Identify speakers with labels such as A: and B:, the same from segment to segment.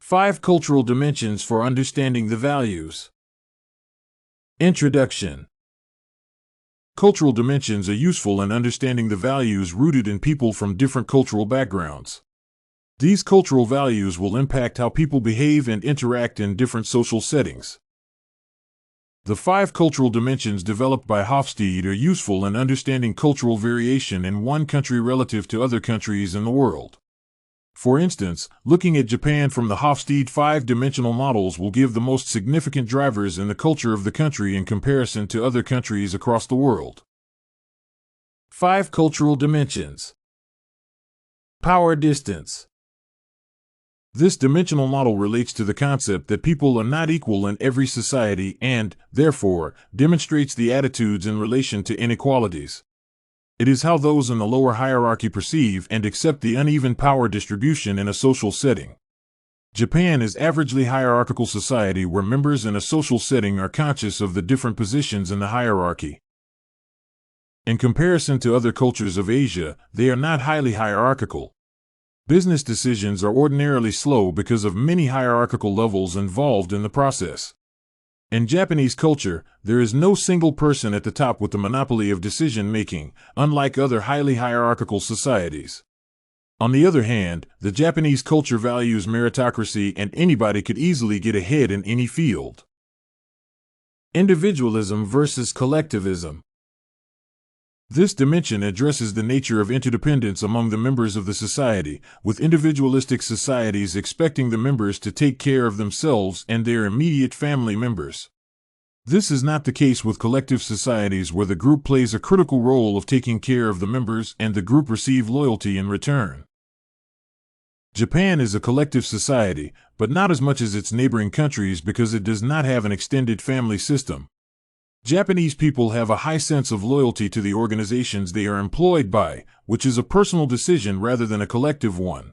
A: 5 Cultural Dimensions for Understanding the Values. Introduction. Cultural dimensions are useful in understanding the values rooted in people from different cultural backgrounds. These cultural values will impact how people behave and interact in different social settings. The 5 cultural dimensions developed by Hofstede are useful in understanding cultural variation in one country relative to other countries in the world. For instance, looking at Japan from the Hofstede 5-dimensional models will give the most significant drivers in the culture of the country in comparison to other countries across the world. 5 Cultural Dimensions. Power distance. This dimensional model relates to the concept that people are not equal in every society and, therefore, demonstrates the attitudes in relation to inequalities. It is how those in the lower hierarchy perceive and accept the uneven power distribution in a social setting. Japan is averagely hierarchical society where members in a social setting are conscious of the different positions in the hierarchy. In comparison to other cultures of Asia, they are not highly hierarchical. Business decisions are ordinarily slow because of many hierarchical levels involved in the process. In Japanese culture, there is no single person at the top with the monopoly of decision-making, unlike other highly hierarchical societies. On the other hand, the Japanese culture values meritocracy and anybody could easily get ahead in any field. Individualism versus collectivism. This dimension addresses the nature of interdependence among the members of the society, with individualistic societies expecting the members to take care of themselves and their immediate family members. This is not the case with collective societies where the group plays a critical role of taking care of the members and the group receive loyalty in return. Japan is a collective society, but not as much as its neighboring countries because it does not have an extended family system. Japanese people have a high sense of loyalty to the organizations they are employed by, which is a personal decision rather than a collective one.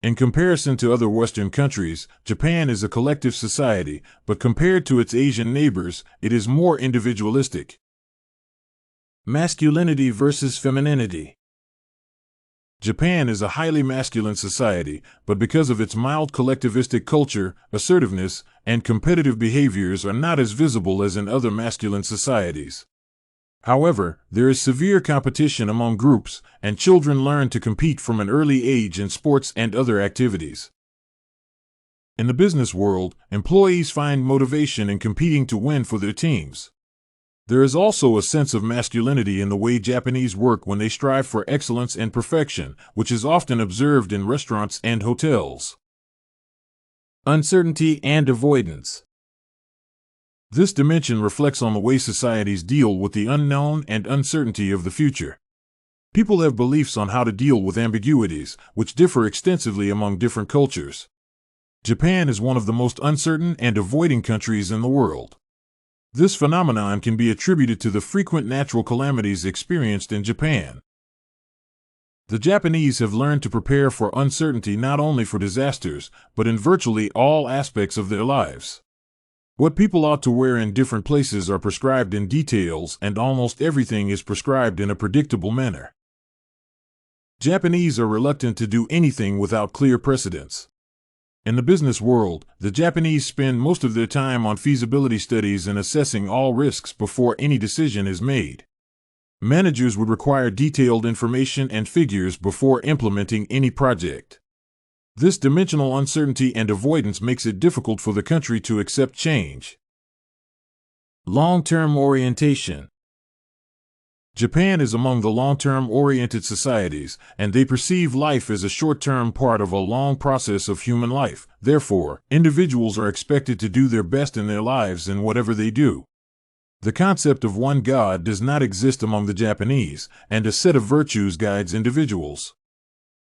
A: In comparison to other Western countries, Japan is a collective society, but compared to its Asian neighbors, it is more individualistic. Masculinity versus femininity. Japan is a highly masculine society, but because of its mild collectivistic culture, assertiveness, and competitive behaviors are not as visible as in other masculine societies. However, there is severe competition among groups, and children learn to compete from an early age in sports and other activities. In the business world, employees find motivation in competing to win for their teams. There is also a sense of masculinity in the way Japanese work when they strive for excellence and perfection, which is often observed in restaurants and hotels. Uncertainty and avoidance. This dimension reflects on the way societies deal with the unknown and uncertainty of the future. People have beliefs on how to deal with ambiguities, which differ extensively among different cultures. Japan is one of the most uncertain and avoiding countries in the world. This phenomenon can be attributed to the frequent natural calamities experienced in Japan. The Japanese have learned to prepare for uncertainty not only for disasters, but in virtually all aspects of their lives. What people ought to wear in different places are prescribed in details, and almost everything is prescribed in a predictable manner. Japanese are reluctant to do anything without clear precedents. In the business world, the Japanese spend most of their time on feasibility studies and assessing all risks before any decision is made. Managers would require detailed information and figures before implementing any project. This dimensional uncertainty and avoidance makes it difficult for the country to accept change. Long-term orientation. Japan is among the long-term oriented societies, and they perceive life as a short-term part of a long process of human life. Therefore, individuals are expected to do their best in their lives in whatever they do. The concept of one God does not exist among the Japanese, and a set of virtues guides individuals.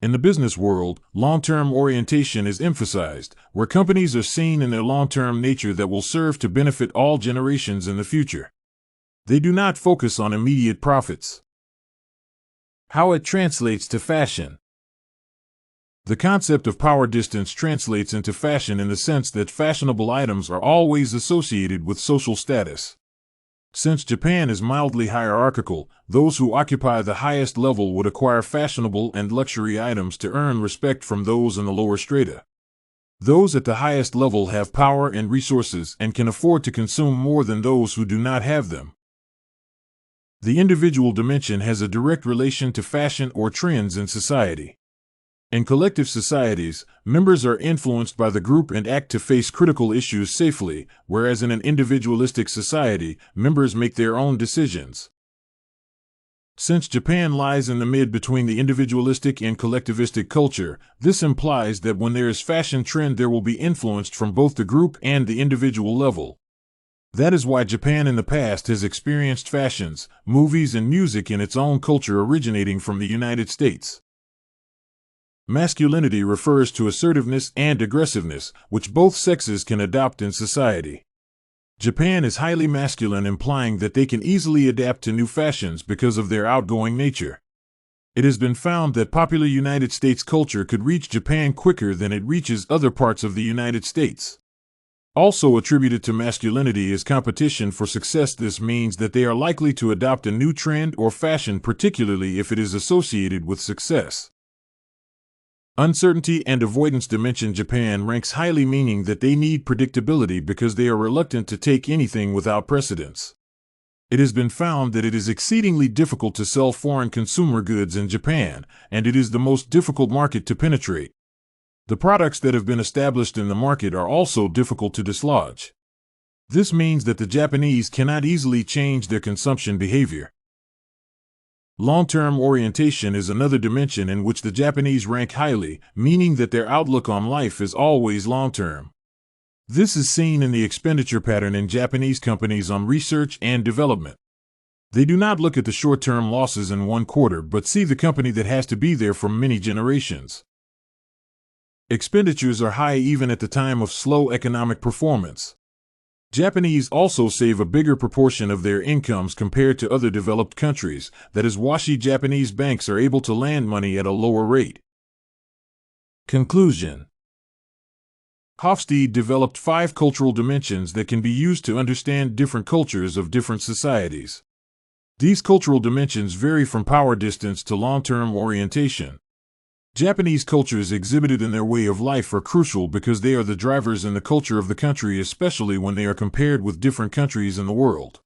A: In the business world, long-term orientation is emphasized, where companies are seen in their long-term nature that will serve to benefit all generations in the future. They do not focus on immediate profits. How it translates to fashion. The concept of power distance translates into fashion in the sense that fashionable items are always associated with social status. Since Japan is mildly hierarchical, those who occupy the highest level would acquire fashionable and luxury items to earn respect from those in the lower strata. Those at the highest level have power and resources and can afford to consume more than those who do not have them. The individual dimension has a direct relation to fashion or trends in society. In collective societies, members are influenced by the group and act to face critical issues safely, whereas in an individualistic society, members make their own decisions. Since Japan lies in the mid between the individualistic and collectivistic culture, this implies that when there is fashion trend, there will be influenced from both the group and the individual level. That is why Japan in the past has experienced fashions, movies, and music in its own culture originating from the United States. Masculinity refers to assertiveness and aggressiveness, which both sexes can adopt in society. Japan is highly masculine, implying that they can easily adapt to new fashions because of their outgoing nature. It has been found that popular United States culture could reach Japan quicker than it reaches other parts of the United States. Also attributed to masculinity is competition for success. This means that they are likely to adopt a new trend or fashion, particularly if it is associated with success. Uncertainty and avoidance dimension. Japan ranks highly, meaning that they need predictability because they are reluctant to take anything without precedence. It has been found that it is exceedingly difficult to sell foreign consumer goods in Japan, and it is the most difficult market to penetrate. The products that have been established in the market are also difficult to dislodge. This means that the Japanese cannot easily change their consumption behavior. Long-term orientation is another dimension in which the Japanese rank highly, meaning that their outlook on life is always long-term. This is seen in the expenditure pattern in Japanese companies on research and development. They do not look at the short-term losses in one quarter but see the company that has to be there for many generations. Expenditures are high even at the time of slow economic performance. Japanese also save a bigger proportion of their incomes compared to other developed countries. That is why Japanese banks are able to lend money at a lower rate. Conclusion. Hofstede developed 5 cultural dimensions that can be used to understand different cultures of different societies. These cultural dimensions vary from power distance to long-term orientation. Japanese cultures exhibited in their way of life are crucial because they are the drivers in the culture of the country, especially when they are compared with different countries in the world.